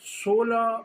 16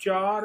4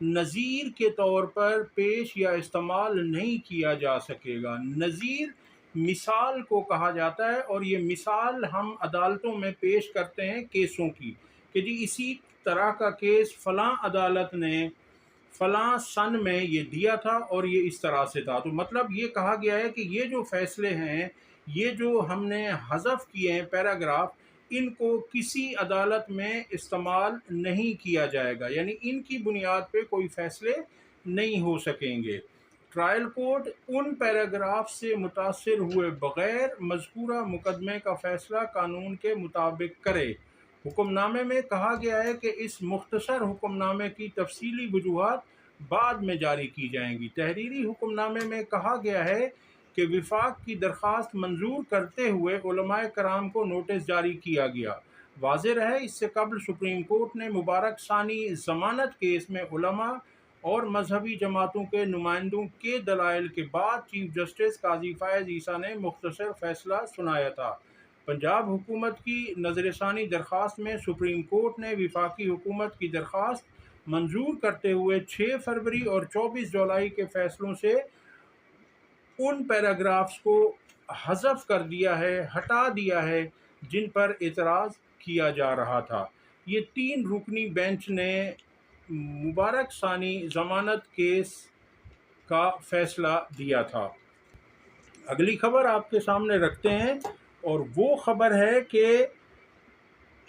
نظیر کے طور پر پیش یا استعمال نہیں کیا جا سکے گا۔ نظیر مثال کو کہا جاتا ہے، اور یہ مثال ہم عدالتوں میں پیش کرتے ہیں کیسوں کی، کہ جی اسی طرح کا کیس فلاں عدالت نے فلاں سن میں یہ دیا تھا اور یہ اس طرح سے تھا۔ تو مطلب یہ کہا گیا ہے کہ یہ جو فیصلے ہیں، یہ جو ہم نے حذف کیے ہیں پیراگراف، ان کو کسی عدالت میں استعمال نہیں کیا جائے گا، یعنی ان کی بنیاد پہ کوئی فیصلے نہیں ہو سکیں گے۔ ٹرائل کورٹ ان پیراگراف سے متاثر ہوئے بغیر مذکورہ مقدمے کا فیصلہ قانون کے مطابق کرے۔ حکم نامے میں کہا گیا ہے کہ اس مختصر حکم نامے کی تفصیلی وجوہات بعد میں جاری کی جائیں گی۔ تحریری حکم نامے میں کہا گیا ہے کہ وفاق کی درخواست منظور کرتے ہوئے علماء کرام کو نوٹس جاری کیا گیا۔ واضح رہے، اس سے قبل سپریم کورٹ نے مبارک ثانی ضمانت کیس میں علماء اور مذہبی جماعتوں کے نمائندوں کے دلائل کے بعد چیف جسٹس قاضی فائز عیسیٰ نے مختصر فیصلہ سنایا تھا۔ پنجاب حکومت کی نظر ثانی درخواست میں سپریم کورٹ نے وفاقی حکومت کی درخواست منظور کرتے ہوئے 6 فروری اور 24 جولائی کے فیصلوں سے ان پیراگرافز کو حذف کر دیا ہے، ہٹا دیا ہے جن پر اعتراض کیا جا رہا تھا۔ یہ 3 رکنی بینچ نے مبارک ثانی ضمانت کیس کا فیصلہ دیا تھا۔ اگلی خبر آپ کے سامنے رکھتے ہیں، اور وہ خبر ہے کہ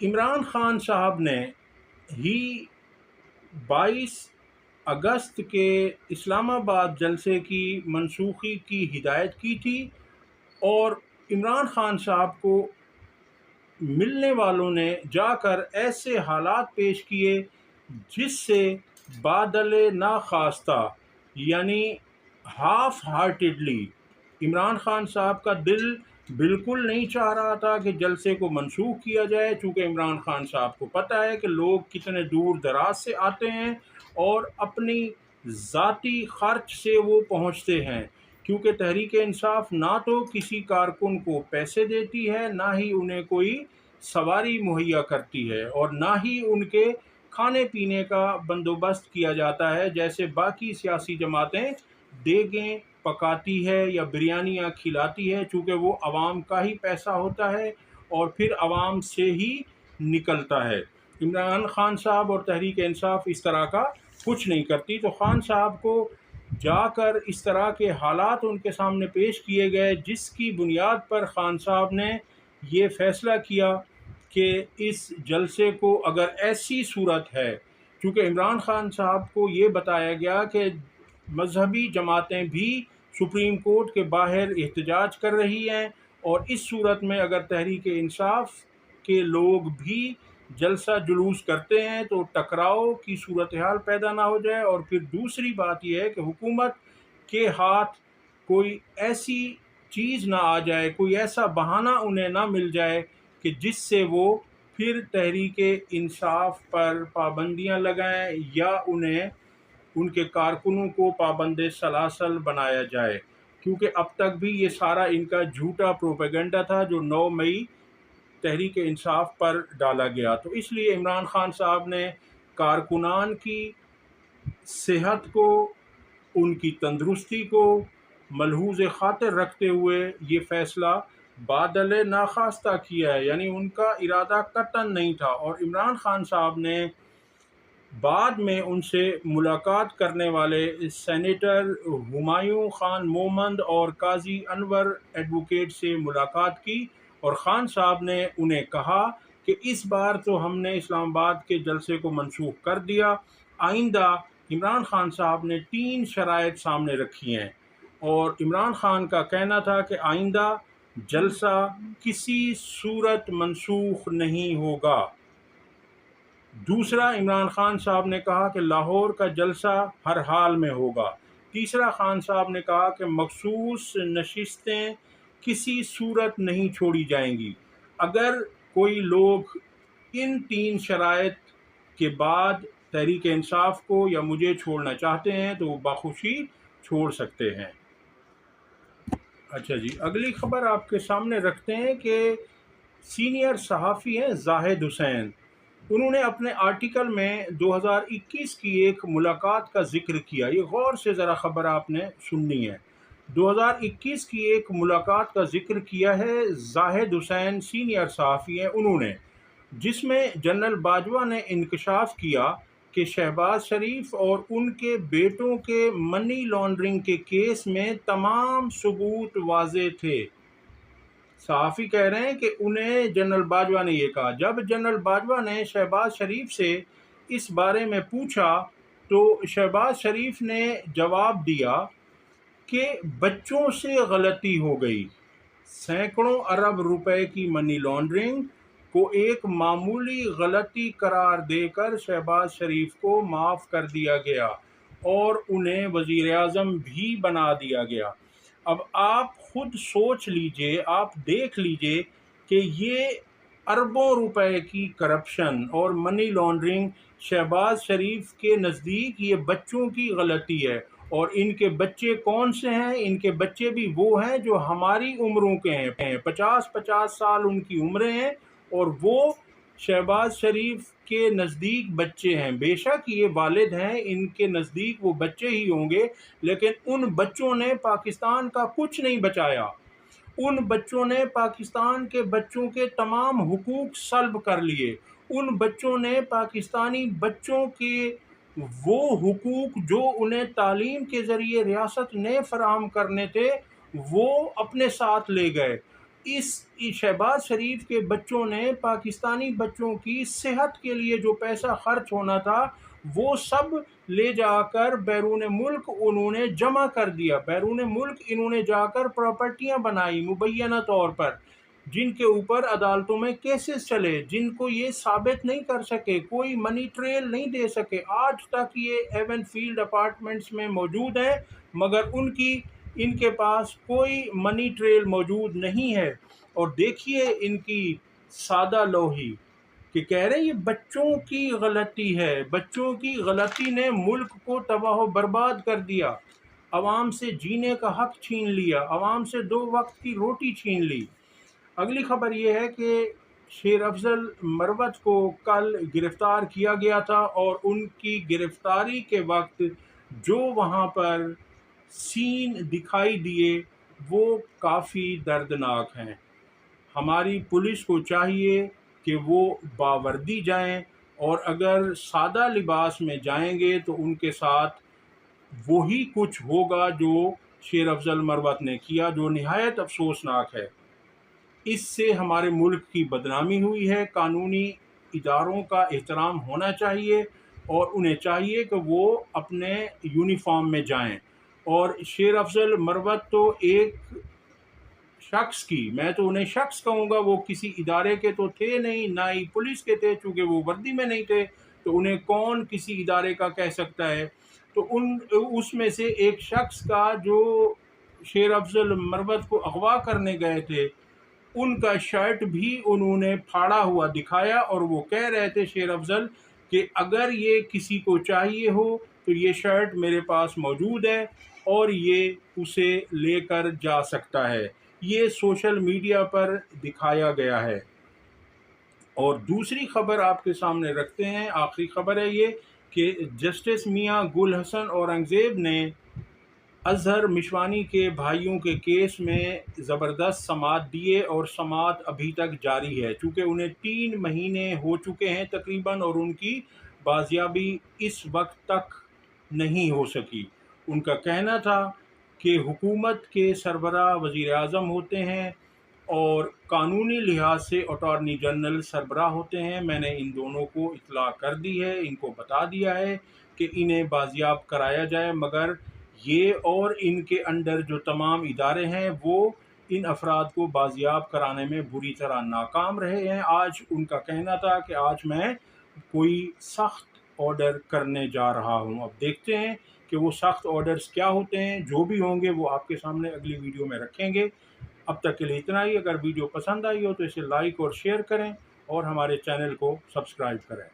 عمران خان صاحب نے ہی 22 اگست کے اسلام آباد جلسے کی منسوخی کی ہدایت کی تھی، اور عمران خان صاحب کو ملنے والوں نے جا کر ایسے حالات پیش کیے جس سے بادل ناخواستہ، یعنی ہاف ہارٹیڈلی، عمران خان صاحب کا دل بالکل نہیں چاہ رہا تھا کہ جلسے کو منسوخ کیا جائے، چونکہ عمران خان صاحب کو پتہ ہے کہ لوگ کتنے دور دراز سے آتے ہیں اور اپنی ذاتی خرچ سے وہ پہنچتے ہیں، کیونکہ تحریک انصاف نہ تو کسی کارکن کو پیسے دیتی ہے، نہ ہی انہیں کوئی سواری مہیا کرتی ہے، اور نہ ہی ان کے کھانے پینے کا بندوبست کیا جاتا ہے جیسے باقی سیاسی جماعتیں دیگیں پکاتی ہے یا بریانیاں کھلاتی ہے، چونکہ وہ عوام کا ہی پیسہ ہوتا ہے اور پھر عوام سے ہی نکلتا ہے۔ عمران خان صاحب اور تحریک انصاف اس طرح کا کچھ نہیں کرتی، تو خان صاحب کو جا کر اس طرح کے حالات ان کے سامنے پیش کیے گئے، جس کی بنیاد پر خان صاحب نے یہ فیصلہ کیا کہ اس جلسے کو اگر ایسی صورت ہے، چونکہ عمران خان صاحب کو یہ بتایا گیا کہ مذہبی جماعتیں بھی سپریم کورٹ کے باہر احتجاج کر رہی ہیں، اور اس صورت میں اگر تحریک انصاف کے لوگ بھی جلسہ جلوس کرتے ہیں تو ٹکراؤ کی صورتحال پیدا نہ ہو جائے، اور پھر دوسری بات یہ ہے کہ حکومت کے ہاتھ کوئی ایسی چیز نہ آ جائے، کوئی ایسا بہانہ انہیں نہ مل جائے کہ جس سے وہ پھر تحریک انصاف پر پابندیاں لگائیں یا انہیں ان کے کارکنوں کو پابند سلاسل بنایا جائے، کیونکہ اب تک بھی یہ سارا ان کا جھوٹا پروپیگنڈا تھا جو 9 مئی تحریک انصاف پر ڈالا گیا۔ تو اس لیے عمران خان صاحب نے کارکنان کی صحت کو، ان کی تندرستی کو ملحوظ خاطر رکھتے ہوئے یہ فیصلہ بادل ناخواستہ کیا ہے، یعنی ان کا ارادہ قطعاً نہیں تھا۔ اور عمران خان صاحب نے بعد میں ان سے ملاقات کرنے والے سینیٹر ہمایوں خان مومند اور قاضی انور ایڈوکیٹ سے ملاقات کی، اور خان صاحب نے انہیں کہا کہ اس بار تو ہم نے اسلام آباد کے جلسے کو منسوخ کر دیا، آئندہ عمران خان صاحب نے 3 شرائط سامنے رکھی ہیں، اور عمران خان کا کہنا تھا کہ آئندہ جلسہ کسی صورت منسوخ نہیں ہوگا۔ دوسرا، عمران خان صاحب نے کہا کہ لاہور کا جلسہ ہر حال میں ہوگا۔ تیسرا، خان صاحب نے کہا کہ مخصوص نشستیں کسی صورت نہیں چھوڑی جائیں گی۔ اگر کوئی لوگ ان 3 شرائط کے بعد تحریک انصاف کو یا مجھے چھوڑنا چاہتے ہیں تو وہ بخوشی چھوڑ سکتے ہیں۔ اچھا جی، اگلی خبر آپ کے سامنے رکھتے ہیں کہ سینئر صحافی ہیں زاہد حسین، انہوں نے اپنے آرٹیکل میں 2021 کی ایک ملاقات کا ذکر کیا۔ یہ غور سے ذرا خبر آپ نے سننی ہے۔ 2021 کی ایک ملاقات کا ذکر کیا ہے، زاہد حسین سینئر صحافی ہیں انہوں نے، جس میں جنرل باجوہ نے انکشاف کیا کہ شہباز شریف اور ان کے بیٹوں کے منی لانڈرنگ کے کیس میں تمام ثبوت واضح تھے۔ صحافی کہہ رہے ہیں کہ انہیں جنرل باجوہ نے یہ کہا۔ جب جنرل باجوہ نے شہباز شریف سے اس بارے میں پوچھا تو شہباز شریف نے جواب دیا کہ بچوں سے غلطی ہو گئی۔ سینکڑوں ارب روپے کی منی لانڈرنگ کو ایک معمولی غلطی قرار دے کر شہباز شریف کو معاف کر دیا گیا اور انہیں وزیر اعظم بھی بنا دیا گیا۔ اب آپ خود سوچ لیجئے، آپ دیکھ لیجئے کہ یہ اربوں روپے کی کرپشن اور منی لانڈرنگ شہباز شریف کے نزدیک یہ بچوں کی غلطی ہے، اور ان کے بچے کون سے ہیں؟ ان کے بچے بھی وہ ہیں جو ہماری عمروں کے ہیں، 50 سال ان کی عمریں ہیں، اور وہ شہباز شریف کے نزدیک بچے ہیں۔ بے شک یہ والد ہیں، ان کے نزدیک وہ بچے ہی ہوں گے، لیکن ان بچوں نے پاکستان کا کچھ نہیں بچایا۔ ان بچوں نے پاکستان کے بچوں کے تمام حقوق سلب کر لیے۔ ان بچوں نے پاکستانی بچوں کے وہ حقوق جو انہیں تعلیم کے ذریعے ریاست نے فراہم کرنے تھے وہ اپنے ساتھ لے گئے۔ اس شہباز شریف کے بچوں نے پاکستانی بچوں کی صحت کے لیے جو پیسہ خرچ ہونا تھا وہ سب لے جا کر بیرون ملک انہوں نے جمع کر دیا۔ بیرون ملک انہوں نے جا کر پراپرٹیاں بنائی مبینہ طور پر، جن کے اوپر عدالتوں میں کیسز چلے، جن کو یہ ثابت نہیں کر سکے، کوئی منی ٹریل نہیں دے سکے۔ آج تک یہ ایون فیلڈ اپارٹمنٹس میں موجود ہیں، مگر ان کے پاس کوئی منی ٹریل موجود نہیں ہے۔ اور دیکھیے ان کی سادہ لوحی کہ کہہ رہے ہیں یہ بچوں کی غلطی ہے، بچوں کی غلطی نے ملک کو تباہ و برباد کر دیا، عوام سے جینے کا حق چھین لیا، عوام سے 2 وقت کی روٹی چھین لی۔ اگلی خبر یہ ہے کہ شیر افضل مروت کو کل گرفتار کیا گیا تھا، اور ان کی گرفتاری کے وقت جو وہاں پر سین دکھائی دیے وہ کافی دردناک ہیں۔ ہماری پولیس کو چاہیے کہ وہ باوردی جائیں، اور اگر سادہ لباس میں جائیں گے تو ان کے ساتھ وہی کچھ ہوگا جو شیر افضل مروت نے کیا، جو نہایت افسوسناک ہے۔ اس سے ہمارے ملک کی بدنامی ہوئی ہے۔ قانونی اداروں کا احترام ہونا چاہیے، اور انہیں چاہیے کہ وہ اپنے یونیفارم میں جائیں۔ اور شیر افضل مروت تو ایک شخص کی، میں تو انہیں شخص کہوں گا، وہ کسی ادارے کے تو تھے نہیں، نہ ہی پولیس کے تھے، چونکہ وہ وردی میں نہیں تھے تو انہیں کون کسی ادارے کا کہہ سکتا ہے۔ تو اس میں سے ایک شخص کا جو شیر افضل مروت کو اغوا کرنے گئے تھے، ان کا شرٹ بھی انہوں نے پھاڑا ہوا دکھایا، اور وہ کہہ رہے تھے شیر افضل کہ اگر یہ کسی کو چاہیے ہو تو یہ شرٹ میرے پاس موجود ہے اور یہ اسے لے کر جا سکتا ہے۔ یہ سوشل میڈیا پر دکھایا گیا ہے۔ اور دوسری خبر آپ کے سامنے رکھتے ہیں، آخری خبر ہے یہ کہ جسٹس میاں گل حسن اورنگزیب نے اظہر مشوانی کے بھائیوں کے کیس میں زبردست سماعت دیے، اور سماعت ابھی تک جاری ہے، چونکہ انہیں 3 مہینے ہو چکے ہیں تقریباً، اور ان کی بازیابی اس وقت تک نہیں ہو سکی۔ ان کا کہنا تھا کہ حکومت کے سربراہ وزیر اعظم ہوتے ہیں اور قانونی لحاظ سے اٹارنی جنرل سربراہ ہوتے ہیں۔ میں نے ان دونوں کو اطلاع کر دی ہے، ان کو بتا دیا ہے کہ انہیں بازیاب کرایا جائے، مگر یہ اور ان کے انڈر جو تمام ادارے ہیں وہ ان افراد کو بازیاب کرانے میں بری طرح ناکام رہے ہیں۔ آج ان کا کہنا تھا کہ آج میں کوئی سخت آرڈر کرنے جا رہا ہوں۔ اب دیکھتے ہیں کہ وہ سخت آرڈرز کیا ہوتے ہیں، جو بھی ہوں گے وہ آپ کے سامنے اگلی ویڈیو میں رکھیں گے۔ اب تک کے لیے اتنا ہی۔ اگر ویڈیو پسند آئی ہو تو اسے لائک اور شیئر کریں، اور ہمارے چینل کو سبسکرائب کریں۔